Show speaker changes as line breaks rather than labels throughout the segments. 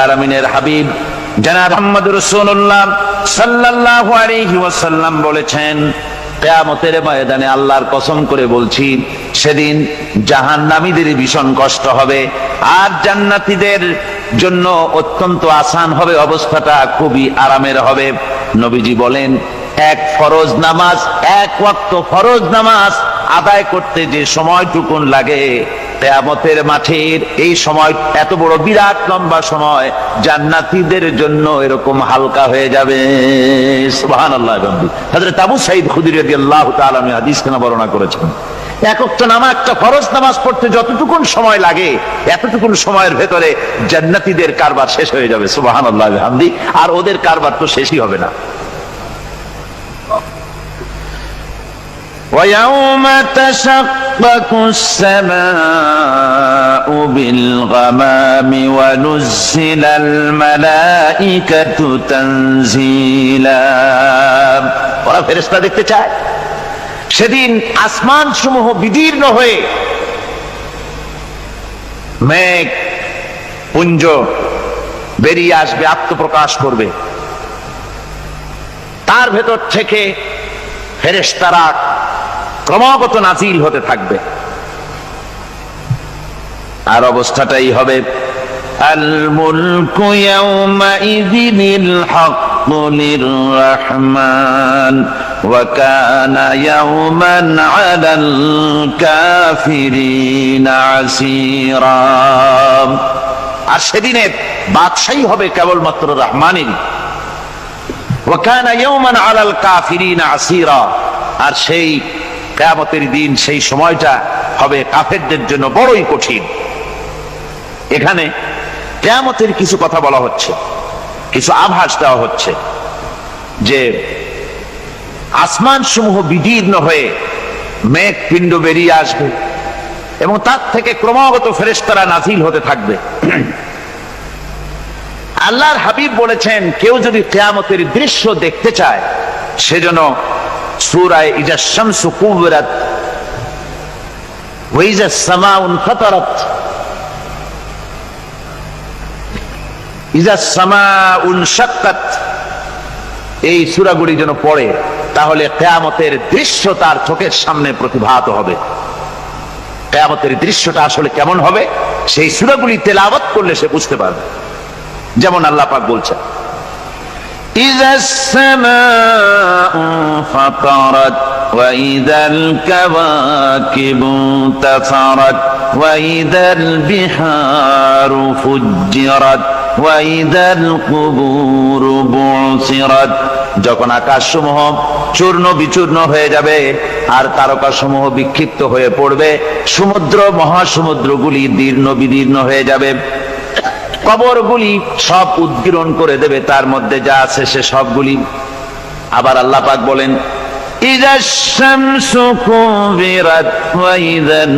আলামিনের হাবিব জনাব মুহাম্মদ রাসূলুল্লাহ সাল্লাল্লাহু আলাইহি ওয়াসাল্লাম বলেছেন, কিয়ামতের ময়দানে আল্লাহর কসম করে বলছি, সেদিন জাহান্নামীদের ভীষণ কষ্ট হবে আর জান্নাতীদের জন্য অত্যন্ত আসান হবে, অবস্থাটা খুবই আরামের হবে। নবীজি বলেন, এক ফরজ নামাজ, এক ওয়াক্ত ফরজ নামাজ আদায় করতে যে সময়টুকুন লাগে, কিয়ামতের মাঠের এই সময় এত বড় বিরাট লম্বা সময় জান্নাতীদের জন্য এরকম হালকা হয়ে যাবে। সুবহানাল্লাহ। হযরত আবু সাঈদ খুদরী রাদিয়াল্লাহু তাআলা আনহু হাদিস কেন বর্ণনা করেছেন, এক ওয়াক্ত নামাজ, একটা ফরজ নামাজ পড়তে যতটুকুন সময় লাগে এতটুকুন সময়ের ভেতরে জান্নাতীদের কারবার শেষ হয়ে যাবে। সুবহানাল্লাহ বিহামদি। আর ওদের কারবার তো শেষই হবে না। وَيَوْمَ تَشَقَّقُ السَّمَاءُ بِالْغَمَامِ وَنُزِّلَ الْمَلَائِكَةُ تَنزِيلًا। ওরা ফেরেশতা দেখতে চায়। সেদিন আসমান সমূহ বিদীর্ণ হয়ে মেঘ পুঞ্জ বেরিয়ে আসবে, আত্মপ্রকাশ করবে। তার ভেতর থেকে ফেরেশতারা ক্রমাগত নাজিল হতে থাকবে। আর অবস্থাটাই হবে, আল মুলকু ইয়াউমাইযিনিল হাক্কু লিররহমান ওয়া কানা ইয়াওমান আলাল কাফিরিনা আসীরা। আর সেদিনে বাদশাহী হবে কেবলমাত্র রহমানের। ওয়া কানা ইয়াওমান আলাল কাফিরিনা আসীরা। আর সেই কিয়ামতের দিন, সেই সময়টা হবে কাফেরদের জন্য বড়ই কঠিন। এখানে কিয়ামতের কিছু কথা বলা হচ্ছে, কিছু আভাস দেওয়া হচ্ছে যে আসমান সমূহ বিদীর্ণ হয়ে মেঘ পিণ্ড বেরিয়ে আসবে এবং তার থেকে ক্রমাগত ফেরেশতারা নাজিল হতে থাকবে। আল্লাহর হাবিব বলেছেন, কেউ যদি কিয়ামতের দৃশ্য দেখতে চায় সেজন্য সূরা ইজা শামসু কুবিরাত ওয়া ইজা সামাউ ফাতারাত, ইজা সামাউ শাক্কাত, এই সূরাগুলি যেন পড়ে, তাহলে কিয়ামতের দৃশ্য তার চোখের সামনে প্রতিভাত হবে। কিয়ামতের দৃশ্যটা আসলে কেমন হবে সেই সূরাগুলি তেলাওয়াত করলে সে বুঝতে পারবে। যেমন আল্লাহ পাক বলছেন, إذا السماء فطرت وإذا الكواكب انتثرت وإذا البحار فجرت وإذا القبور بعثرت। যখন আকাশসমূহ চূর্ণ বিচূর্ণ হয়ে যাবে আর তারকাসমূহ বিক্ষিপ্ত হয়ে পড়বে, সমুদ্র মহাসমুদ্রগুলি দীর্ণ বিদীর্ণ হয়ে যাবে, কবরগুলি সব উদ্গীরণ করে দেবে, তার মধ্যে যা আছে সে সবগুলি। আবার আল্লাহ পাক বলেন, ইযাশ শামসু কুবিরাত ওয়া ইযান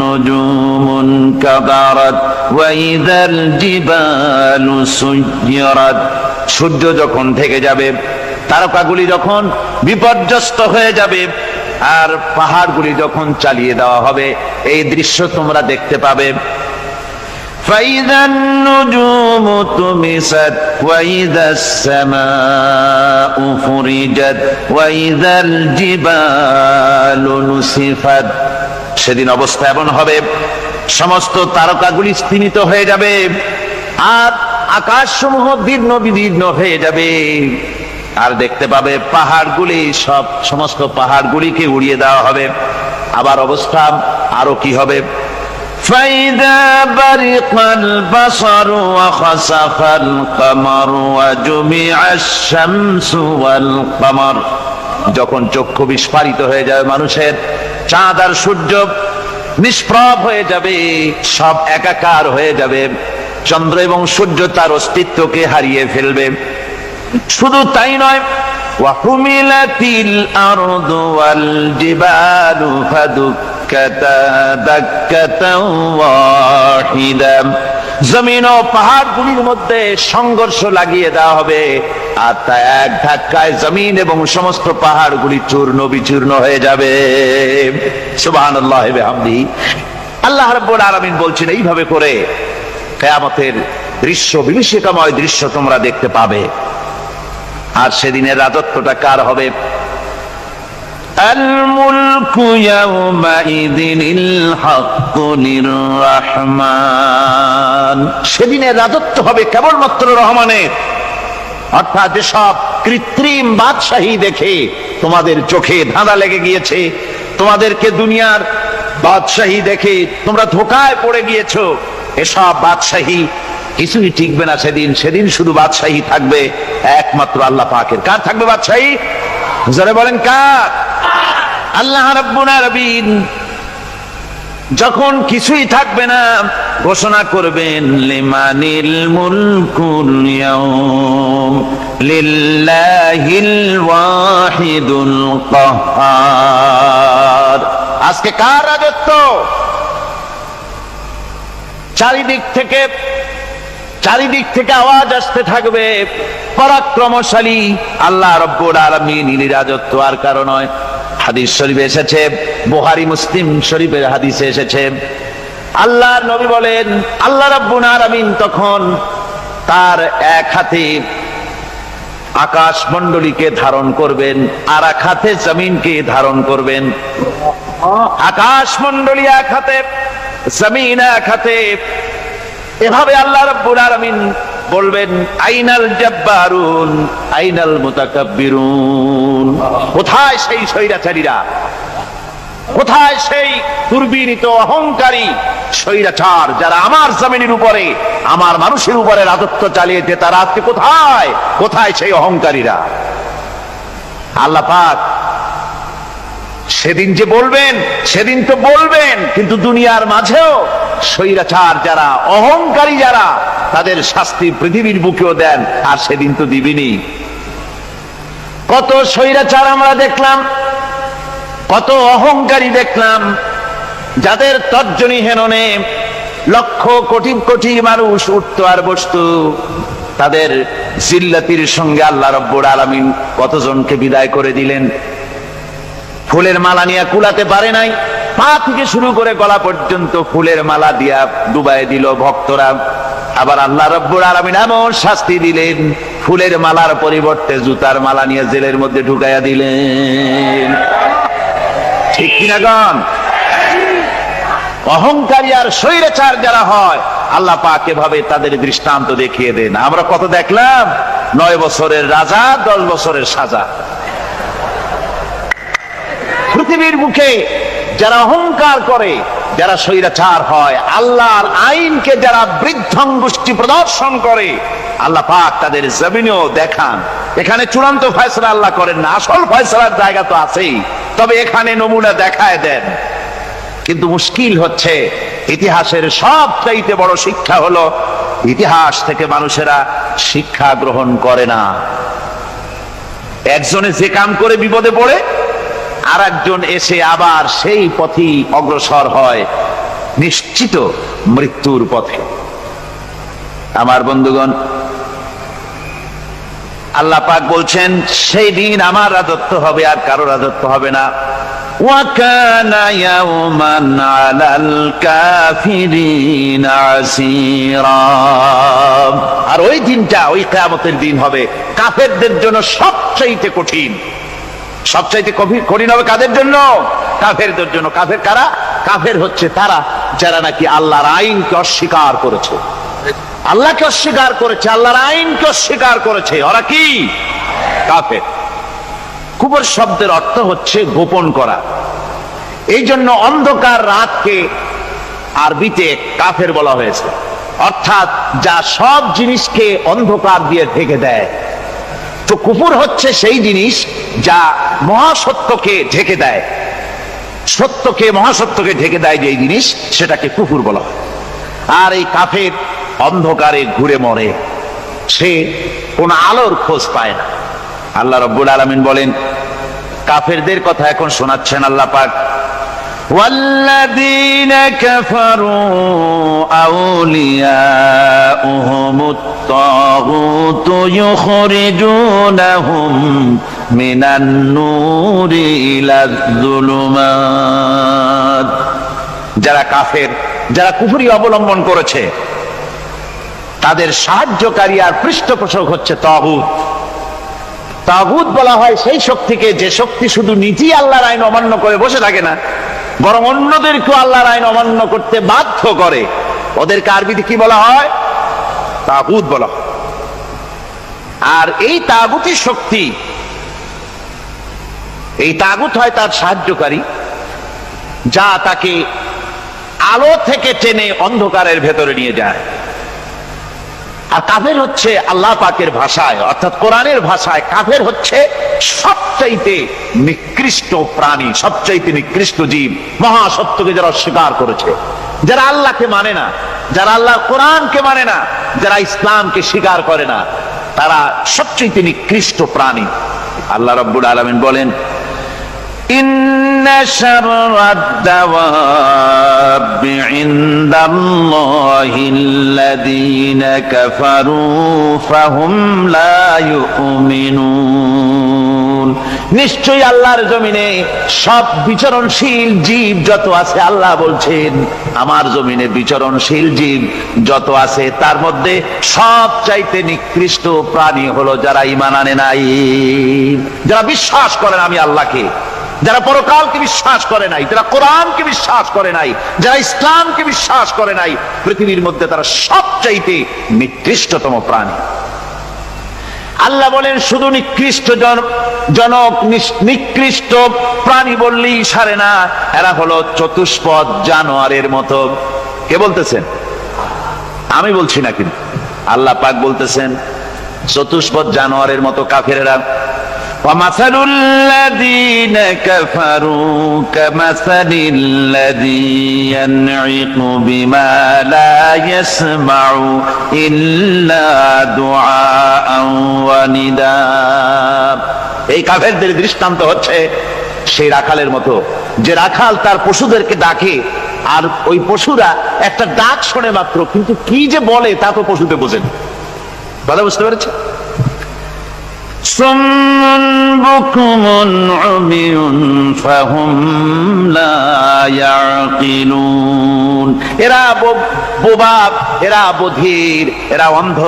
নুজুমু কাদারাত ওয়া ইযাল জিবালু সুয়্যিরাত। সূর্য যখন ঢেকে যাবে, তারকাগুলি যখন বিপর্যস্ত হয়ে যাবে আর পাহাড়গুলি যখন চালিয়ে দেওয়া হবে, এই দৃশ্য তোমরা দেখতে পাবে। فإذا النجوم طمست وإذا السماء فرجت وإذا الجبال نسفت। সেদিন অবস্থা এমন হবে, সমস্ত তারকাগুলি স্তিমিত হয়ে যাবে আর আকাশসমূহ দীর্ণ বিদীর্ণ হয়ে যাবে। আর দেখতে পাবে পাহাড়গুলি, সমস্ত পাহাড়গুলিকে উড়িয়ে দেওয়া হবে। আবার অবস্থা আরো কি হবে, فإذا برق البصر وخسف القمر وجمع الشمس والقمر। যখন চক্ষু বিস্ফারিত হয়ে যাবে মানুষের, চাঁদ আর সূর্য নিষ্প্রভ হয়ে যাবে, সব একাকার হয়ে যাবে, চন্দ্র এবং সূর্য তার অস্তিত্বকে হারিয়ে ফেলবে। শুধু তাই নয়, ওয়াহুমিলাতিল আরদু ওয়াল জিবালু ফাদুক্কাতা দাক্কাতাও ওয়াহিদা। জমিন ও পাহাড়গুলির মধ্যে সংঘর্ষ লাগিয়ে দেওয়া হবে আর তা এক ধাক্কায় জমিন এবং সমস্ত পাহাড়গুলি চূর্ণ বিচূর্ণ হয়ে যাবে। সুবহানাল্লাহি ওয়া বিহামদিহি। আল্লাহ রাব্বুল আলামিন বলছেন, এইভাবে করে কিয়ামতের দৃশ্য, বিভীষিকাময় দৃশ্য তোমরা দেখতে পাবে। আর সেদিনের রাজত্বটা কার হবে? আল মুলকু ইয়াউমাইযিনিল হাক্কু লির-রাহমান। সেদিনের রাজত্ব হবে কেবলমাত্র রহমানের। অর্থাৎ যেসব কৃত্রিম বাদশাহী দেখে তোমাদের চোখে ধাঁধা লেগে গিয়েছে, তোমাদেরকে দুনিয়ার বাদশাহী দেখে তোমরা ধোঁকায় পড়ে গিয়েছো, এসব বাদশাহী কিছুই টিকবে না সেদিন। সেদিন শুধু বাদশাহী থাকবে একমাত্র আল্লাহ পাকের। কার থাকবে বাদশাহী? যারা বলেন কার? আল্লাহ রাব্বুল আলামিন যখন কিছুই থাকবে না ঘোষণা করবেন লিমানিল মুলকুল ইয়াউম লিল্লাহিল ওয়াহিদুল কাহ্হার। আজকে কার রাজত্ব? চারিদিক থেকে আওয়াজ আসতে থাকবে, পরাক্রমশালী আল্লাহ রাব্বুল আলামিনের রাজত্ব। আর কারণ নয়, হাদিস শরীফে এসেছে, বুখারী মুসলিম শরীফের হাদিসে এসেছে, আল্লাহর নবী বলেন আল্লাহ রাব্বুল আলামিন তখন তার এক হাতে আকাশ মণ্ডলীকে ধারণ করবেন, আর এক হাতে জমিনকে ধারণ করবেন। আকাশ মণ্ডলী এক হাতে, জমিন এক হাতে। এভাবে আল্লাহ রাব্বুল আলামিন বলবেন আইনাল জাব্বারুন আইনাল মুতাকাব্বিরুন। কোথায় সেই স্বৈরাচারীরা? কোথায় সেই দুর্বিনীত অহংকারী স্বৈরাচার যারা আমার জমিনের উপরে, আমার মানুষের উপরে রাজত্ব চালিয়েছে? তারা আজকে কোথায়? কোথায় সেই অহংকারীরা? আল্লাহ পাক সেদিন যে বলবেন, সেদিন তো বলবেন, কিন্তু দুনিয়ার মাঝেও স্বৈরাচার যারা, অহংকারী যারা, তাদের শাস্তি পৃথিবীর বুকেও দেন। আর সেদিন তো দিবেনই। কত স্বৈরাচার আমরা দেখলাম, কত অহংকারী দেখলাম, যাদের তর্জনী হেননে লক্ষ কোটি কোটি মানুষ উঠতো আর বসতো। তাদের জিল্লাতির সঙ্গে আল্লাহ রাব্বুল আলামিন কতজনকে বিদায় করে দিলেন। ফুলের মালা নিয়ে কুলাতে পারে নাই, পা থেকে শুরু করে গলা পর্যন্ত ফুলের মালা দিয়া ডুবাই দিল ভক্তরা। আবার আল্লাহ রাব্বুল আলামিন এমন শাস্তি দিলেন, ফুলের মালার পরিবর্তে জুতার মালা নিয়ে জেলের মধ্যে ঢুকাইয়া দিলেন। ঠিক কিনা গণ? অহংকারী আর স্বৈরাচার যারা হয়, আল্লাহ পাক এভাবে তাদের দৃষ্টান্ত দেখিয়ে দেন। আমরা কত দেখলাম, 9 বছরের রাজা, 10 বছরের সাজা। পৃথিবীর মুখে যারা অহংকার করে, যারা স্বৈরাচার হয়, আল্লাহর আইনকে যারা বৃদ্ধাঙ্গুষ্টি প্রদর্শন করে, আল্লাহ পাক তাদের জমিনেও দেখান। এখানে চূড়ান্ত ফয়সালা আল্লাহ করেন না, আসল ফয়সালার জায়গা তো আছেই, তবে এখানে নমুনা দেখায় দেন। কিন্তু মুশকিল হচ্ছে, ইতিহাসের সবচাইতে বড় শিক্ষা হলো ইতিহাস থেকে মানুষেরা শিক্ষা গ্রহণ করে না। একজনে যে কাম করে বিপদে পড়ে, আর একজন এসে আবার সেই পথেই অগ্রসর হয়, নিশ্চিত মৃত্যুর পথে। আমার বন্ধুগণ, আল্লাহ পাক বলছেন সেই দিন আমার রাজত্ব হবে, আর কারো রাজত্ব হবে না। ওয়াকানা ইয়াওমান আলাল কাফিরিনা আসীরা। আর ওই দিনটা, ওই কিয়ামতের দিন হবে কাফেরদের জন্য সবচাইতে কঠিন। সবচাইতে কঠিন হবে কাদের জন্য? কাফেরদের জন্য। কাফের কারা? কাফের হচ্ছে তারা যারা নাকি আল্লাহর আইনকে অস্বীকার করেছে, আল্লাহকে অস্বীকার করেছে, আল্লাহর আইনকে অস্বীকার করেছে। ওরা কি? কাফের। কুফর শব্দের অর্থ হচ্ছে গোপন করা। এই জন্য অন্ধকার রাতকে আরবিতে কাফের বলা হয়েছে, অর্থাৎ যা সব জিনিসকে অন্ধকার দিয়ে ঢেকে দেয়। তো কুফর হচ্ছে সেই জিনিস যা মহাসত্যকে ঢেকে দেয়, সত্যকে, মহাসত্যকে ঢেকে দেয় যে জিনিস, সেটাকে কুফর বলা হয়। আর এই কাফের অন্ধকারে ঘুরে মরে, সে কোন আলোর খোঁজ পায় না। আল্লাহ রাব্বুল আলামিন বলেন, কাফেরদের কথা এখন শোনাচ্ছেন আল্লাহ পাক, ওয়াল্লাযীনা কাফারু আউলিয়াউহুমুত তাগুতু ইউখরিজুনাহুম মিনান নূরি ইলাজ যুলুমাত। যারা কাফের, যারা কুফরি অবলম্বন করেছে, তাদের সাহায্যকারী আর পৃষ্ঠপোষক হচ্ছে তাগুত। তাগুত বলা হয় সেই শক্তিকে যে শক্তি শুধু নিজেই আল্লাহর আইন অমান্য করে বসে থাকে না, বরং অন্যদেরকেও আল্লাহর আইন অমান্য করতে বাধ্য করে। ওদেরকে আরবিতে কি বলা হয়? তাগুত বলা হয়। আর এই তাগুতি শক্তি, এই তাগুত হয় তার সাহায্যকারী, যা তাকে আলো থেকে টেনে অন্ধকারের ভেতরে নিয়ে যায়। আর কাফের হচ্ছে আল্লাহ পাকের ভাষায় অর্থাৎ কোরআনের ভাষায় কাফের হচ্ছে সবচাইতে নিকৃষ্ট প্রাণী, সবচাইতে নিকৃষ্ট জীব। মহাসত্যকে যারা অস্বীকার করেছে, যারা আল্লাহকে মানে না, যারা আল্লাহর কোরআনকে মানে না, যারা ইসলামকে স্বীকার করে না, তারা সবচাইতে নিকৃষ্ট প্রাণী। আল্লাহ রাব্বুল আলামিন বলেন, ইন্না শাররাদ দাওয়াবি ইনদাল্লাহিল্লাযীনা কাফারু ফাহুম লা ইউমিনুন। নিশ্চয়ই আল্লাহর জমিনে সব বিচরণশীল জীব যত আছে, আল্লাহ বলছেন আমার জমিনে বিচরণশীল জীব যত আছে তার মধ্যে সবচাইতে নিকৃষ্ট প্রাণী হলো যারা ঈমান আনে নাই, যারা বিশ্বাস করেন আমি আল্লাহকে, যারা পরকালকে বিশ্বাস করে নাই, যারা কোরআনকে বিশ্বাস করে নাই, যারা ইসলামকে বিশ্বাস করে নাই, পৃথিবীর মধ্যে তারা সবচাইতে নিকৃষ্টতম প্রাণী। আল্লাহ বলেন শুধু নিকৃষ্ট জনক নিকৃষ্ট প্রাণী বললেই সারে না, এরা হলো চতুষ্পদ জানোয়ারের মতো। কে বলতেছেন? আমি বলছি না, কিন্তু আল্লাহ পাক বলতেছেন চতুষ্পদ জানোয়ারের মতো কাফেরেরা। وَمَثَلُ الَّذِينَ كَفَرُوا كَمَثَلِ الَّذِي يَنْعِقُ بِمَا لَا يَسْمَعُ إِلَّا دُعَاءً وَنِدَاءً। এই কাফেরদের দৃষ্টান্ত হচ্ছে সেই রাখালের মতো, যে রাখাল তার পশুদেরকে ডাকে, আর ওই পশুরা একটা ডাক শোনে মাত্র, কিন্তু কি যে বলে তা তো পশুতে বোঝেন। কথা বুঝতে পেরেছে? সুম্মুন বুকুমুন উমিয়ুন ফাহুম লা ইয়াকিলুন। এরা বোবা, এরা বধির, এরা অন্ধ,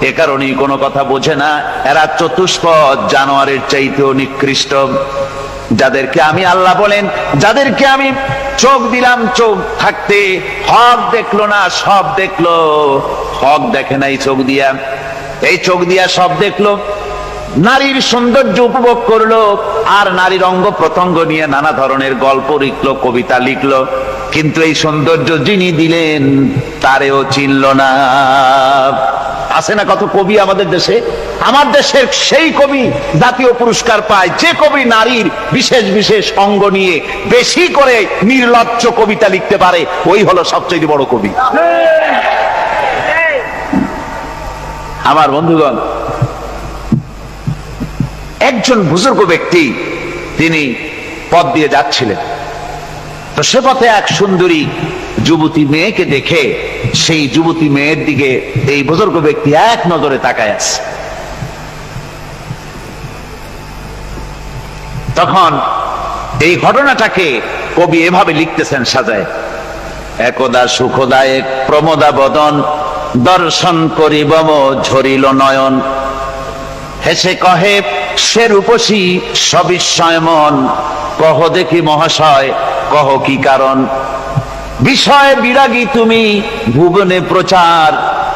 এ কারণেই কোনো কথা বোঝে না। এরা চতুষ্পদ জানোয়ারের চাইতেও নিকৃষ্ট। যাদেরকে আমি আল্লাহ বলেন, যাদেরকে আমি চোখ দিলাম, চোখ থাকতে হক দেখলো না, সব দেখলো। হক দেখে নাই চোখ দিয়া, এই চোখ দিয়া সব দেখলো। নারীর সৌন্দর্য উপভোগ করলো, আর নারীর অঙ্গ প্রত্যঙ্গ নিয়ে নানা ধরনের গল্প লিখলো, কবিতা লিখলো, কিন্তু এই সৌন্দর্য যিনি দিলেন তারেও চিনল না। আছে না কত কবি আমাদের দেশে? আমার দেশের সেই কবি জাতীয় পুরস্কার পায় যে কবি নারীর বিশেষ বিশেষ অঙ্গ নিয়ে বেশি করে নির্লজ্জ কবিতা লিখতে পারে, ওই হলো সবচেয়ে বড় কবি। আমার বন্ধুগণ, একজন বুজুর্গ ব্যক্তি তিনি পথ দিয়ে যাচ্ছিলেন, তো সে পথে এক সুন্দরী যুবতী মেয়েকে দেখে সেই যুবতী মেয়ের দিকে এই বুজুর্গ ব্যক্তি এক নজরে তাকায় আছে। তখন এই ঘটনাটাকে কবি এভাবে লিখতেছেন সাজায়, একদা সুখদায়ক প্রমোদা বদন দর্শন করিব ঝরিল নয়ন, হেসে কহে সে রূপসী সবিস্ময় মন, কহ দেখি মহাশয় কহ কি কারণ, বিষয় বিরাগী তুমি ভুবনে প্রচার,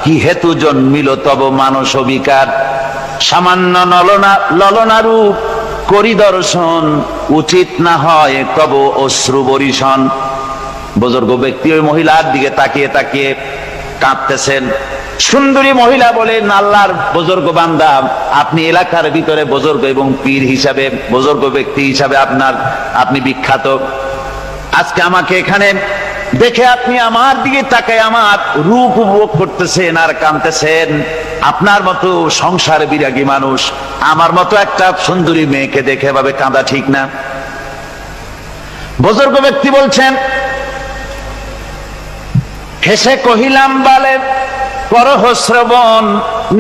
কি হেতু জন্মিল তব মানস বিকার, সামান্য ললনা রূপ করি দর্শন, উচিত না হয় তব অশ্রু বরিশন। বুজুর্গ ব্যক্তি ওই মহিলার দিকে তাকিয়ে তাকিয়ে কাঁদতেছেন। সুন্দরী মহিলা বলেন, আল্লাহর বুজুর্গ বান্দা, আপনি এলাকার ভিতরে বুজুর্গ এবং পীর হিসাবে, বুজুর্গ ব্যক্তি হিসাবে আপনি বিখ্যাত। আজকে আমাকে এখানে দেখে আপনি আমার দিকে তাকায় আমার রূপ উপভোগ করতেছেন আর কাঁদতেছেন। আপনার মতো সংসার বিরাগী মানুষ আমার মতো একটা সুন্দরী মেয়েকে দেখে ভাবে কাঁদা ঠিক না। বুজুর্গ ব্যক্তি বলছেন, হেসে কহিলাম বালে করহ শ্রবণ,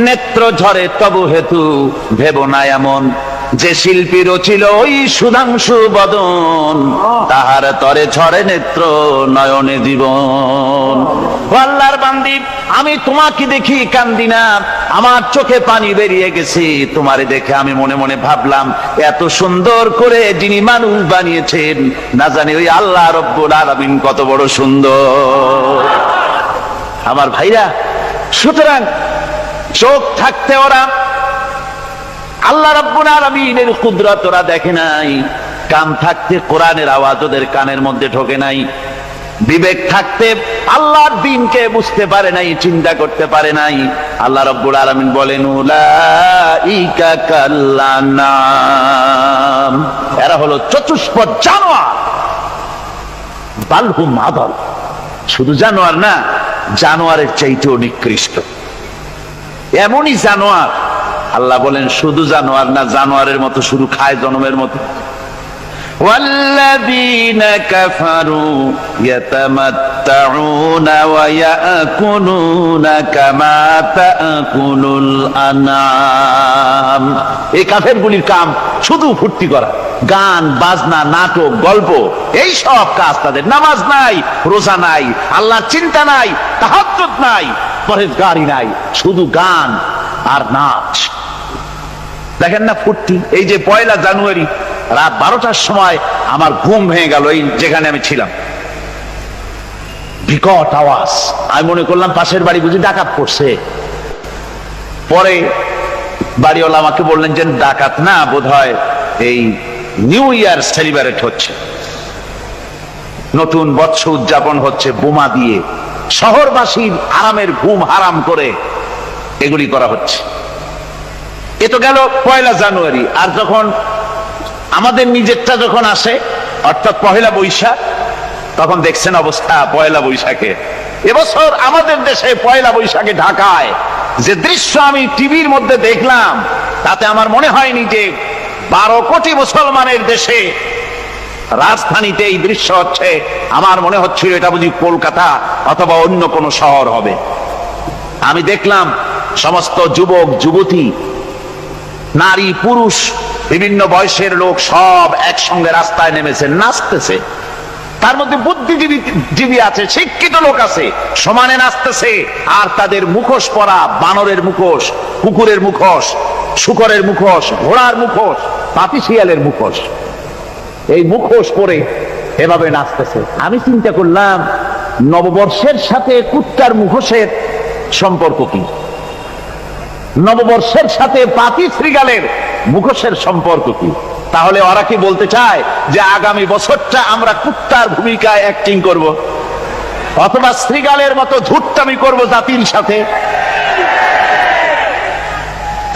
নেত্র ঝরে তবু হেতু ভেব না এমন, যে শিল্পী রচিল ওই সুধাংশু বদন, তাহার তরে ঝরে নেত্র নয়নে জীবন। আল্লাহর বান্দি, আমি তোমাকে দেখি কান্দি না, আমার চোখে পানি বেরিয়ে গেছে। তোমারে দেখে আমি মনে মনে ভাবলাম, এত সুন্দর করে যিনি মানুষ বানিয়েছেন, না জানি ওই আল্লাহ রব্বুল আলামিন কত বড় সুন্দর। আমার ভাইরা, সুতরাং চোখ থাকতে ওরা আল্লাহ রাব্বুল আলামিনের কুদরত ওরা দেখে নাই, কান থাকতে কোরআনের আওয়াজ ওদের কানের মধ্যে ঢোকে নাই, বিবেক থাকতে আল্লাহর দ্বীনকে বুঝতে পারে নাই, চিন্তা করতে পারে নাই। আল্লাহ রাব্বুল আলামিন বলেন, উলাইকা কাল্লানাম, এরা হলো চতুষ্পদ জানোয়ার, বালহুম আদাল, শুধু জানোয়ার না, জানোয়ারের চাইতেও নিকৃষ্ট। এমনই জানোয়ার, আল্লাহ বলেন শুধু জানোয়ার না, জানোয়ারের মতো শুধু খায় জনমের মতো। والذين كفروا يتمتعون ويأكلون كما تأكل الأنعام। এই কাফেরগুলির কাম শুধু ফুর্তি করা, গান বাজনা, নাটক, গল্প, এই সব কাজ তাদের। নামাজ নাই, রোজা নাই, আল্লাহর চিন্তা নাই, তাহাজ্জুদ নাই, পরহেজগারি নাই, শুধু গান আর নাচ। দেখেন না ফুর্তি। এই যে 1 জানুয়ারি রাত 12টার সময় আমার ঘুম ভেঙে গেল, এই যেখানে আমি ছিলাম, বিকট আওয়াজ। আমি মনে করলাম পাশের বাড়ি বুঝি ডাকাত পড়ছে। পরে বাড়িওয়ালা আমাকে বললেন যে ডাকাত না, বোধহয় এই নিউ ইয়ার সেলিব্রেট হচ্ছে, নতুন বৎসর উদযাপন হচ্ছে বোমা দিয়ে, শহরবাসীর আরামের ঘুম হারাম করে এগুলি করা হচ্ছে। এ তো গেল 1 জানুয়ারি। আর যখন আমাদের নিজেরটা যখন আসে, অর্থাৎ 1 বৈশাখ, তখন দেখছেন অবস্থা 1 বৈশাখে। এবছর আমাদের দেশে 1 বৈশাখে ঢাকায় যে দৃশ্য আমি টিভির মধ্যে দেখলাম, তাতে আমার মনে হয়নি যে 12 কোটি মুসলমানের দেশে রাজধানীতে এই দৃশ্য হচ্ছে। আমার মনে হচ্ছিল এটা বুঝি কলকাতা অথবা অন্য কোনো শহর হবে। আমি দেখলাম সমস্ত যুবক যুবতী, নারী পুরুষ, বিভিন্ন বয়সের লোক সব একসঙ্গে রাস্তায় নেমেছে, নাচতেছে। তার মধ্যে বুদ্ধিজীবী আছে, শিক্ষিত লোক আছে, সমানে নাচতেছে। আর তাদের মুখোশ পরা, বানরের মুখোশ, কুকুরের মুখোশ, শূকরের মুখোশ, ঘোড়ার মুখোশ, পাপী শিয়ালের মুখোশ, এই মুখোশ পরে এভাবে নাচতেছে। আমি চিন্তা করলাম, নববর্ষের সাথে কুত্তার মুখোশের সম্পর্ক কি? নববর্ষের সাথে পাপী শৃগালের মুখোশের সম্পর্ক কি? তাহলে ওরা কি বলতে চায় যে আগামী বছরটা আমরা কুত্তার ভূমিকায় অ্যাক্টিং করব, অথবা শৃগালের মতো ধূর্তামি করব জাতির সাথে?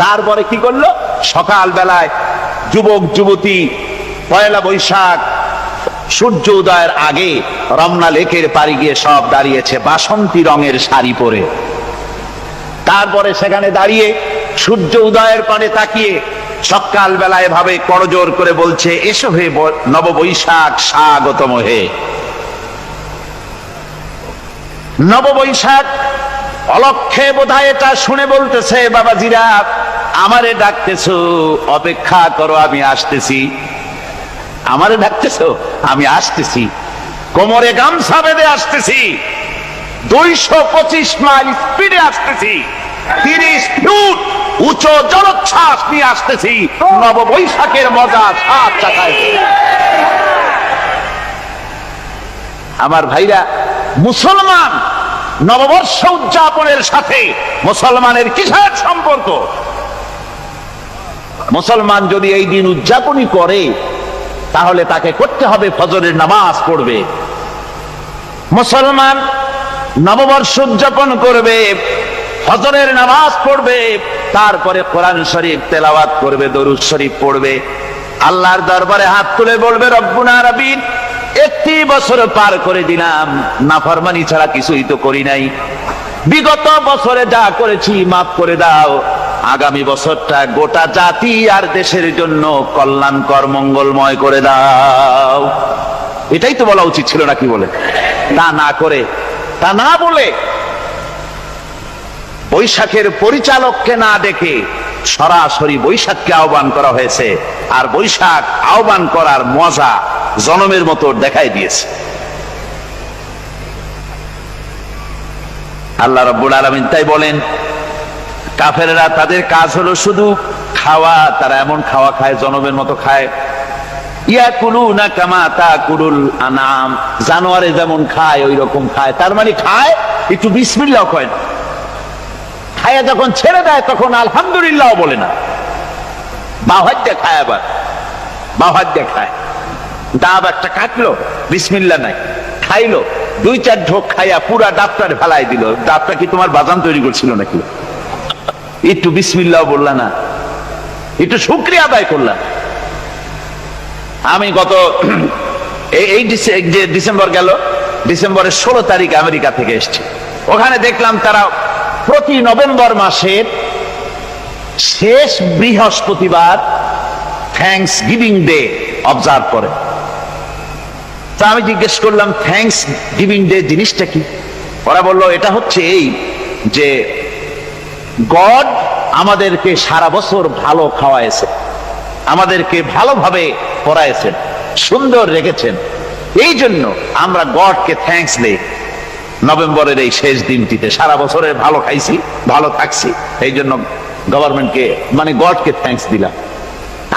তারপরে কি করলো? সকাল বেলায় যুবক যুবতী 1 বৈশাখ সূর্য উদয়ের আগে রমনা লেকের পাড়ি গিয়ে সব দাঁড়িয়েছে বাসন্তী রঙের শাড়ি পরে। তারপরে সেখানে দাঁড়িয়ে সূর্য উদয়ের পানে তাকিয়ে সকাল বেলায় ভাবে করজোর করে বলছে, এসো হে নববৈশাখ স্বাগতম হে। নববৈশাখ অলক্ষে বোধহয় এটা শুনে বলতেছে, বাবাজিরা আমারে ডাকতেছো, অপেক্ষা করো, আমি আসতেছি। আমারে ডাকতেছো, আমি আসতেছি, কোমরে গামছা বেঁধে আসতেছি, 225 মাইল স্পিডে আসতেছি, 30 ফুট উঁচু জলোচ্ছ্বাস নিয়ে আসতেছি, নববৈশাখের মজা সাত চাকায়। আমার ভাইরা, মুসলমান নববর্ষ উদযাপনের সাথে মুসলমানের কিসের সম্পর্ক? মুসলমান যদি এই দিন উদযাপনই করে, তাহলে তাকে করতে হবে ফজরের নামাজ পড়বে। মুসলমান নববর্ষ উদযাপন করবে, ফজরের নামাজ পড়বে, তারপরে কোরআন শরীফ তেলাওয়াত করবে, দরুদ শরীফ পড়বে, আল্লাহর দরবারে হাত তুলে বলবে, রব্বুনা রাব্বিন, 31 বছর পার করে দিলাম, নাফরমানি ছাড়া কিছুই তো করি নাই, বিগত বছরে যা করেছি মাফ করে দাও, আগামী বছরটা গোটা জাতি আর দেশের জন্য কল্যাণকর মঙ্গলময় করে দাও। এটাই তো বলা উচিত ছিল নাকি বলে? তা না করে, তা না বলে, বৈশাখের পরিচালককে না দেখে সরাসরি বৈশাখকে আহ্বান করা হয়েছে, আর বৈশাখ আহ্বান করার মজা জনমের মতো দেখাই দিয়েছে। আল্লাহ রাব্বুল আলামিন তাই বলেন, কাফেররা তাদের কাজ হলো শুধু খাওয়া, তারা এমন খাওয়া খায় জনমের মতো খায়। ইয়াকুলুনা কামা তাকুলুল আনাম, জানোয়ারে যেমন খায় ওই রকম খায়। তার মানে খায়, একটু বিসমিল্লাহ কয় না, খায়া যখন ছেড়ে দেয় তখন আলহামদুলিল্লাহ বলে না, বাহাত দিয়ে খায়, আবার বাহাত দিয়ে খায়। ডাব একটা কাটলো, বিসমিল্লাহ নাই, খাইলো, 2-4 ঢোক খাইয়া পুরা ডাবটার ফেলাই দিল। ডাবটা কি তোমার বাজান তৈরি করছিল নাকি? একটু বিসমিল্লাহ বললা না, একটু শুকরিয়া আদায় করলাম। আমি গত এই যে ডিসেম্বর গেল, ডিসেম্বরের 16 তারিখ আমেরিকা থেকে এসেছি। ওখানে দেখলাম তারা প্রতি নভেম্বর মাসের শেষ বৃহস্পতিবার থ্যাঙ্কস গিভিং ডে অবজার্ভ করে। তা আমি জিজ্ঞেস করলাম, থ্যাঙ্কস গিভিং ডে জিনিসটা কি? ওরা বলল, এটা হচ্ছে এই যে গড আমাদেরকে সারা বছর ভালো খাওয়াইছে, আমাদেরকে ভালোভাবে পড়াইছেন, সুন্দর রেখেছেন, এই জন্য আমরা গডকে থ্যাঙ্কস দেই নভেম্বরের এই শেষ দিনটিতে। সারা বছরের ভালো খাইছি, ভালো থাকছি, এই জন্য গভর্নমেন্টকে মানে গডকে থ্যাঙ্কস দিলাম।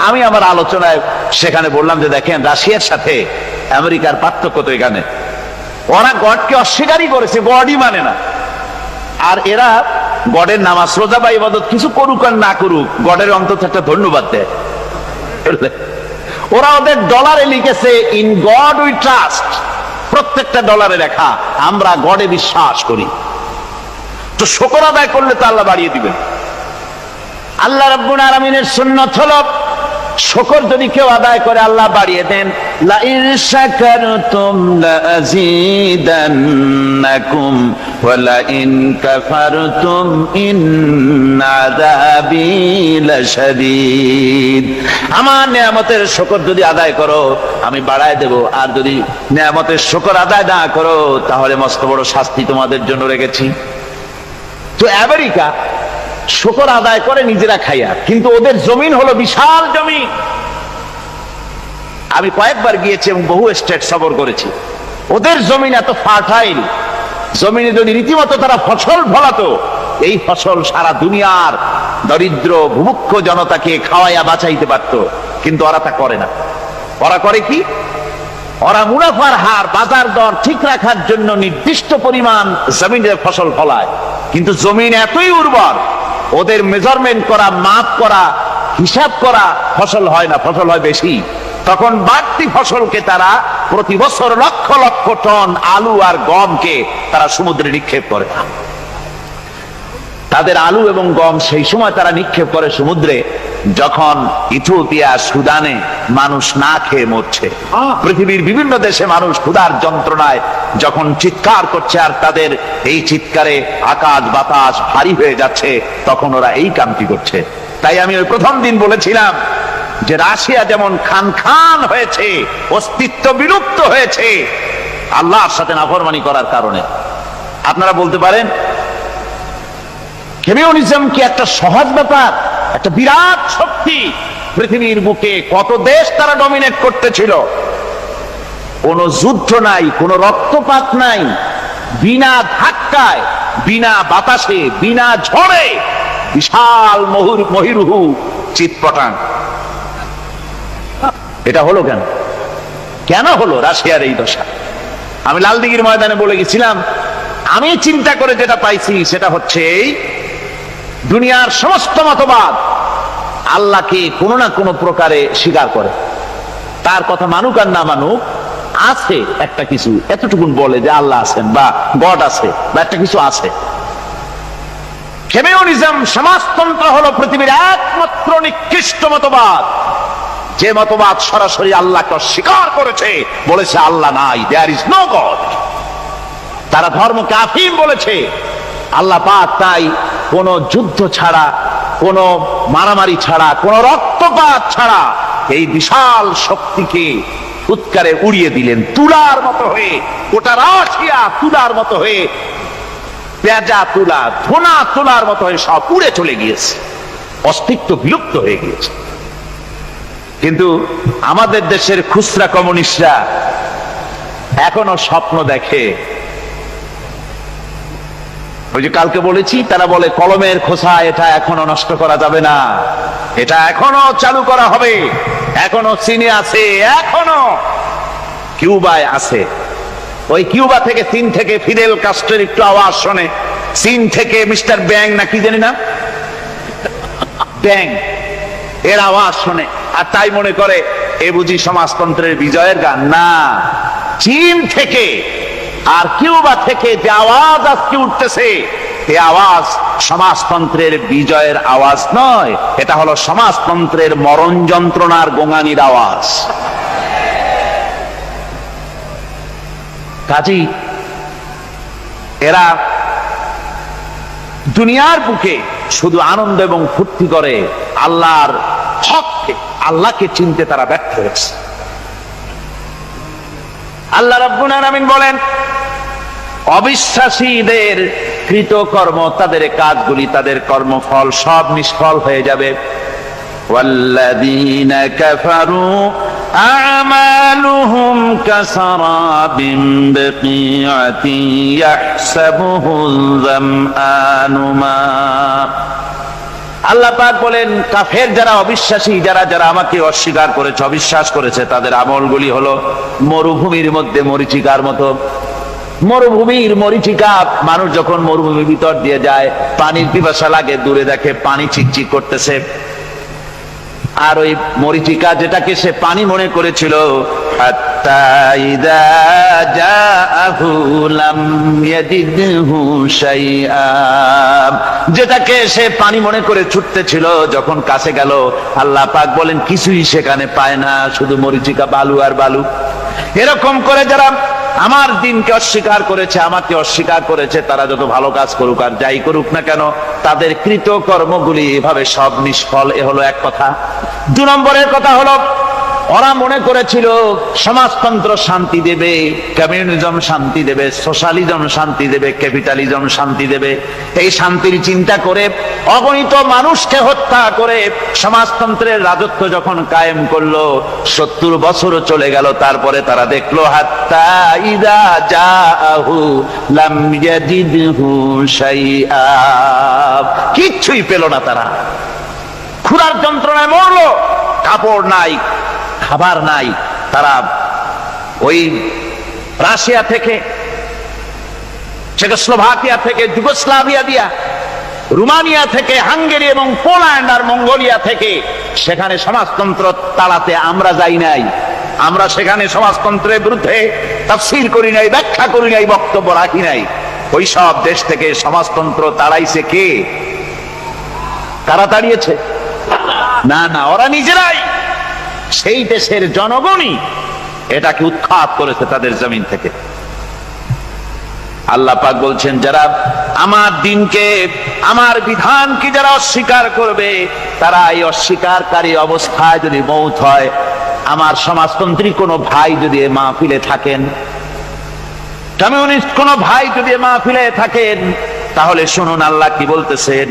আমি আমার আলোচনায় সেখানে বললাম যে দেখেন, রাশিয়ার সাথে আমেরিকার পার্থক্য তো এখানে, ওরা গডকে অস্বীকারই করেছে, গডই মানে না। আর এরা গডের নামাজ রোজা বা ইবাদত কিছু করুক আর না করুক, গডের অন্তত একটা ধন্যবাদ দেয়। ওরা ওদের ডলারে লিখেছে, ইন গড উই ট্রাস্ট, প্রত্যেকটা ডলারে লেখা আমরা গডে বিশ্বাস করি। তো শুকর আদায় করলে তো আল্লাহ বাড়িয়ে দিবেন। আল্লাহ রাব্বুল আলামিনের সুন্নাত হলো, শুকর যদি কেউ আদায় করে আল্লাহ বাড়িয়ে দেন। লা ইন শাকারতুম লাযীদান্নাকুম ওয়া লা ইন কাফারতুম ইন্না আযাবী লাশাদীদ। আমার নিয়ামতের শুকর যদি আদায় করো আমি বাড়ায় দেব, আর যদি নিয়ামতের শুকর আদায় না করো তাহলে মস্ত বড় শাস্তি তোমাদের জন্য রেখেছি। তো আমেরিকা শুকর আদায় করে নিজেরা খাইয়া, কিন্তু ওদের জমিন হলো বিশাল জমি। আমি কয়েকবার গিয়েছি এবং বহু স্টেট সফর করেছি। ওদের জমিন এত ফার্টাইল, জমিনে যদি রীতিমতো তারা ফসল ফলাতো, এই ফসল সারা দুনিয়ার দরিদ্র ভূমুক্ষ জনতাকে খাওয়াইয়া বাঁচাইতে পারত। কিন্তু ওরা তা করে না। ওরা করে কি? ওরা মুনাফার হার, বাজার দর ঠিক রাখার জন্য নির্দিষ্ট পরিমাণ জমিনের ফসল ফলায়, কিন্তু জমিন এতই উর্বর, ওদের মেজারমেন্ট করা, মাপ করা, হিসাব করা ফসল হয় না, ফসল হয় বেশি। তখন বাড়তি ফসলকে তারা প্রতি বছর লক্ষ লক্ষ টন আলু আর গমকে তারা সমুদ্রে নিক্ষেপ করে। তাদের আলু এবং গম সেই সময় তারা নিক্ষেপ করে সমুদ্রে যখন ইথিওপিয়া, সুদানে মানুষ না খেয়ে মরছে। পৃথিবীর বিভিন্ন দেশে মানুষ ক্ষুধার যন্ত্রণায় যখন চিৎকার করছে, আর তাদের এই চিৎকারে আকাশ বাতাস ভারী হয়ে যাচ্ছে, তখন ওরা এই কামটি করছে। তাই আমি ওই প্রথম দিন বলেছিলাম যে রাশিয়া যেমন খান খান হয়েছে, অস্তিত্ব বিলুপ্ত হয়েছে আল্লাহর সাথে নাফরমানি করার কারণে। আপনারা বলতে পারেন কমিউনিজম কি একটা সহজ ব্যাপার? একটা বিরাট শক্তি পৃথিবীর বুকে, কত দেশ তারা ডমিনেট করতেছিল। কোন যুদ্ধ নাই, কোন রক্তপাত নাই, বিনা ধাক্কায়, বিনা বাতাসে, বিনা ঝড়ে বিশাল মহিরুহু চিৎপটাং। এটা হলো কেন? কেন হলো রাশিয়ার এই দশা? আমি লালদিঘির ময়দানে বলে গেছিলাম, আমি চিন্তা করে যেটা পাইছি সেটা হচ্ছে এই, দুনিয়ার সমস্ত মতবাদ আল্লাহকে কোনো না কোনো প্রকারে স্বীকার করে। তার কথা মানুক আর না মানুক, আছে একটা কিছু, এতটুকুন বলে যে আল্লাহ আছেন বা গড আছে বা একটা কিছু আছে। কমিউনিজম, সমাজতন্ত্র হলো পৃথিবীর একমাত্র নিকৃষ্ট মতবাদ, যে মতবাদ সরাসরি আল্লাহকে অস্বীকার করেছে, বলেছে আল্লাহ নাই, দেয়ার ইজ নো গড। তারা ধর্মকে আফিম বলেছে। আল্লাহ পাক তাই কোন যুদ্ধ ছাড়া, কোন মারামারি ছাড়া, কোন রক্তপাত ছাড়া এই বিশাল শক্তিকে উৎকারে উড়িয়ে দিলেন, তুলার মতো হয়ে। গোটা রাশিয়া তুলার মতো হয়ে, পেঁজা তুলা, ধোনা তুলার মতো হয়ে সব উড়ে চলে গিয়েছে। অস্তিত্ব বিলুপ্ত হয়ে গিয়েছে। কিন্তু আমাদের দেশের খুচরা কমিউনিস্টরা এখনো স্বপ্ন দেখে। ওই যে কালকে বলেছি, তারা বলে কলমের খোসা এটা এখনো নষ্ট করা যাবে না, এটা এখনো চালু করা হবে। এখনো চীনে আছে, এখনো কিউবায় আছে। ওই কিউবা থেকে, চীন থেকে ফিদেল কাস্ট্রোর একটু আওয়াজ শোনে, চীন থেকে মিস্টার ব্যাং না কি জানি না, ব্যাং এর আওয়াজ শোনে, আর তাই মনে করে এ বুঝি সমাজতন্ত্রের বিজয়ের গান। না, চীন থেকে আর কিউবা থেকে যে আওয়াজ আজকে উঠতেছে, এই আওয়াজ সমাজতন্ত্রের বিজয়ের আওয়াজ নয়, এটা হলো সমাজতন্ত্রের মরণ যন্ত্রণার গোঙানির আওয়াজ। কাজী এরা দুনিয়ার বুকে শুধু আনন্দ এবং ফুর্তি করে, আল্লাহর হককে, আল্লাহকে চিনতে তারা ব্যর্থ হয়েছে। আল্লাহ রাব্বুল আলামিন বলেন, অবিশ্বাসীদের কৃতকর্ম, তাদের কাজগুলি, তাদের কর্মফল সব নিষ্ফল হয়ে যাবে। ওয়াল্লাযীনা কাফারু আ'মালুহুম কাসারাবিন বিকিআতিন ইয়াহসাবুহুল যামআনু মা। আল্লাহ পাক বলেন, কাফের যারা, অবিশ্বাসী যারা, যারা আমাকে অস্বীকার করেছে, অবিশ্বাস করেছে, তাদের আমলগুলি হলো মরুভূমির মধ্যে মরীচিকার মতো। মরুভূমির মরীচিকা, মানুষ যখন মরুভূমির ভিতর দিয়ে যায়, পানির পিপাসা লাগে, দূরে দেখে পানি চিকচিক করতেছে, আর ওই মরীচিকা যেটাকে সে পানি মনে করেছিল, হাত্তা ইযা জাআহু লাম ইয়াজিদহু শাইআ, যেটাকে সে পানি মনে করে ছুটতেছিল, যখন কাছে গেল, আল্লাহ পাক বলেন কিছুই সেখানে পায় না, শুধু মরীচিকা, বালু আর বালু। এরকম করে যারা আমার দিনকে অস্বীকার করেছে, আমাকে অস্বীকার করেছে, তারা যত ভালো কাজ করুক আর যাই করুক না কেন, তাদের কৃত কর্মগুলি এভাবে সব নিষ্ফল। এ হলো এক কথা। 2 নম্বরের কথা হলো, ওরা মনে করেছিল সমাজতন্ত্র শান্তি দেবে, কমিউনিজম শান্তি দেবে, সোশ্যালিজম শান্তি দেবে, ক্যাপিটালিজম শান্তি দেবে। এই শান্তির চিন্তা করে অগণিত মানুষকে হত্যা করে সমাজতন্ত্রের রাজত্ব যখন কায়েম করলো, 70 বছরও চলে গেল, তারপরে তারা দেখলো হাত্তা ইযা জাআহু লাম ইয়াজিদহু শাইআ, কিচ্ছুই পেল না। তারা ক্ষুধার যন্ত্রণায় মরলো, কাপড় নাই, খাবার নাই। তারা ওই রাশিয়া থেকে, চেকোস্লোভাকিয়া থেকে, যুগোস্লাভিয়া দিয়া, রোমানিয়া থেকে, হাঙ্গেরি এবং পোল্যান্ড আর মঙ্গোলিয়া থেকে, সেখানে সমাজতন্ত্র তাড়াতে আমরা যাই নাই। আমরা সেখানে সমাজতন্ত্রের বিরুদ্ধে তাফসীর করি নাই, ব্যাখ্যা করি নাই, বক্তব্য রাখি নাই। ওই সব দেশ থেকে সমাজতন্ত্র তাড়াইছে কে? কারা তাড়িয়েছে? না না, ওরা নিজেরাই, সেই দেশের জনগণই এটাকে উৎখাত করেছে তাদের জমিন থেকে। আল্লাহ পাক বলছেন, যারা আমার দিনকে, আমার বিধানকে যারা অস্বীকার করবে, তারা এই অস্বীকারী অবস্থায় যদি মৌত হয়, আমার সমাজতন্ত্রী কোনো ভাই যদি এ মাহফিলে থাকেন, কমিউনিস্ট কোনো ভাই যদি এ মাহফিলে থাকেন, তাহলে শুনুন আল্লাহ কি বলতেছেন।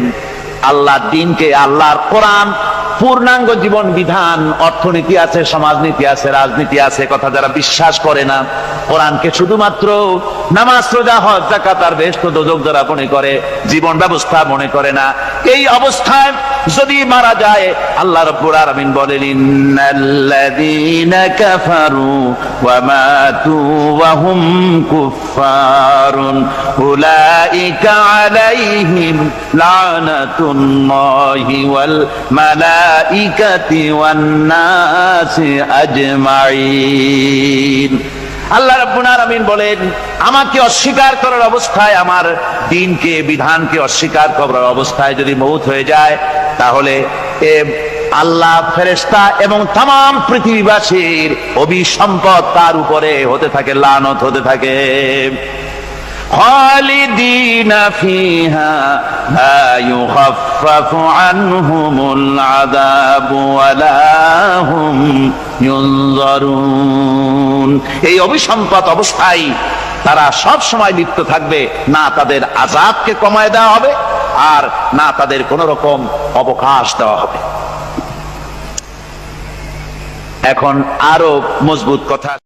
আল্লাহ দিনকে, আল্লাহর কোরআন পূর্ণাঙ্গ জীবন বিধান, অর্থনীতি আছে, সমাজনীতি আছে, রাজনীতি আছে, কথা যারা বিশ্বাস করে না, কোরআনকে শুধুমাত্র নামাজ, রোজা, হজ, যাকাত আর বেহেশত দোজখ যারা মনে করে, জীবন ব্যবস্থা মনে করে না, এই অবস্থায় যদি মারা যায়, আল্লাহ রাব্বুল আলামিন বলেন, ইন্নাল্লাযীনা কাফারু ওয়া মাতু ওয়া হুম কুফফারুন উলাইকা আলাইহিম লানাতুল্লাহি ওয়াল মালাইকাতি ওয়ান নাসি আজমাইন। আল্লাহ রাব্বুল আলামিন বলেন, আমাকে অস্বীকার করার অবস্থায়, আমার দ্বীনকে, বিধানকে অস্বীকার করার অবস্থায় যদি মৌত হয়ে যায়, তাহলে আল্লাহ, ফেরেশতা এবং তাম পৃথিবীবাসীর অভিসম্পদ তার উপরে হতে থাকে, লানত হতে থাকে। খালিদিনা ফিহা লা ইউখাফফাফু আনহুমুল আযাবু ওয়া লা হুম ইউনজারুন। এই অভিসম্পদ অবস্থায় তারা সব সময় লিপ্ত থাকবে, না তাদের আযাবকে কমায় দেওয়া হবে, আর না তাদের কোন রকম অবকাশ দেওয়া হবে। এখন আরো মজবুত কথা।